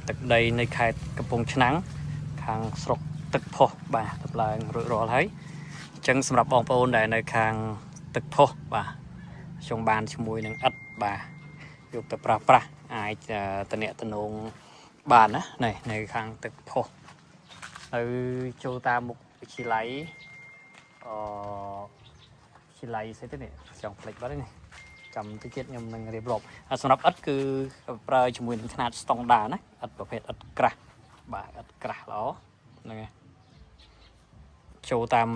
ទឹកដីនៃខេត្តកំពង់ឆ្នាំងខាងស្រុកទឹកផុសបាទដំឡើងរួចរាល់ហើយអញ្ចឹងសម្រាប់បងប្អូនដែលនៅខាងទឹកផុសបាទខ្ញុំបានជាមួយនឹងឥដ្ឋបាទយកទៅប្រាស់អាចតំណែងបានណានៅខាងទឹកផុសទៅចូលតាមមុខវិទ្យាល័យវិទ្យាល័យស្អីទៅនេះចង់ផ្លេចបាត់នេះចាំតិចទៀតខ្ញុំនឹងរៀបរាប់សម្រាប់ឥដ្ឋគឺប្រើជាមួយនឹងຂະຫນາດស្តង់ដារណាឥដ្ឋប្រភេទឥដ្ឋក្រាស់បាទឥដ្ឋក្រាស់ល្អហ្នឹងហើយចូលតាម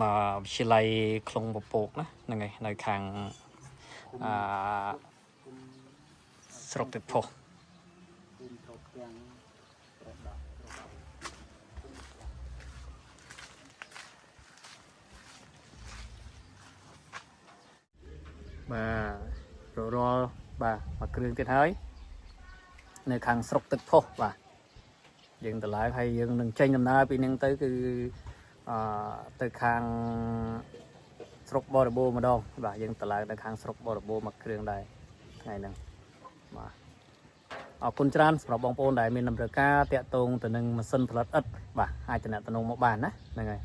វិទ្យាល័យខ្លុងពពកណាហ្នឹងហើយនៅខាងស្រុកទឹកផុសបាទរាល់បាទមកគ្រឿងទៀតហើយនៅខាងស្រុកទឹកផុសបាទយើងទៅឡើងហើយយើងនឹងចេញដំណើរពីនឹងទៅគឺទៅខាងស្រុកបរិបូរម្ដងបាទយើងទៅឡើងទៅខាងស្រុកបរិបូរមកគ្រឿងដែរថ្ងៃហ្នឹងបាទអរគុណច្រើនសម្រាប់បងប្អូនដែលមានតម្រូវការតាក់ទងទៅនឹងម៉ាស៊ីនផលិតឥដ្ឋបាទអាចតំណែងមកបានណាហ្នឹងហើយ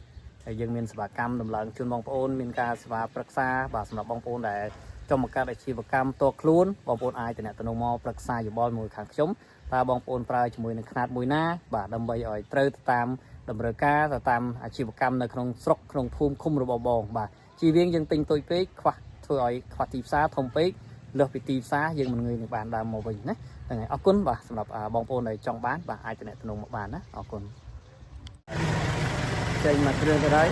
ហើយយើងមានសេវាកម្មដំឡើងជូនបងប្អូនមានការសេវាប្រឹក្សាបាទសម្រាប់បងប្អូនដែលចង់បង្កើតអាជីវកម្មតខ្លួនបងប្អូនអាចតំណែងមកប្រឹក្សាយោបល់មួយខាងខ្ញុំតើបងប្អូនប្រើជាមួយនឹងຂະຫນាត់មួយណាបាទដើម្បីឲ្យត្រូវទៅតាមតម្រូវការទៅតាមអាជីវកម្មនៅក្នុងស្រុកក្នុងភូមិឃុំរបស់បងបាទជីវៀងយើងទិញទុយពេកខ្វះធ្វើឲ្យខ្វះទីផ្សារធំពេកលើសពីទីផ្សារយើងមិនងើយនឹងបានដើមមកវិញណាហ្នឹងហើយអរគុណបាទសម្រាប់បងប្អូនដែលចង់បានបាទអាចតំណែងមកបានណាអរគុណចេញមកគ្រឿងទៅហើយ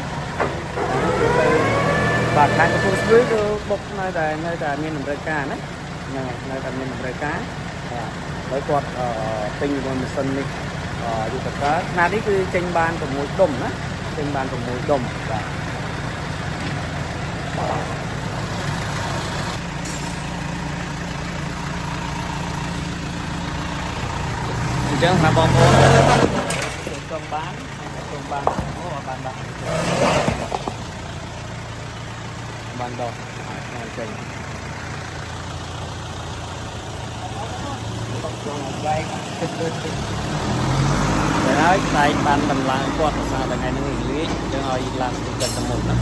បាទខាងកំពង់ស្ពឺគឺបុកនៅតែមានតម្រូវការណាហ្នឹងហើយនៅតែមានតម្រូវការបាទហើយគាត់ទិញមួយម៉ាស៊ីននេះយុទ្ធការຂະຫນាត់នេះគឺចេញបាន6ដុំណាចេញបាន6ដុំបាទអញ្ចឹងសម្រាប់បងប្អូនចង់បានអូបានដល់បានចេញតែហើយខ្សែបានតម្លើងគាត់ភាសាថ្ងៃនេះលេងយើងឲ្យឡើងទឹកទៅមុខណា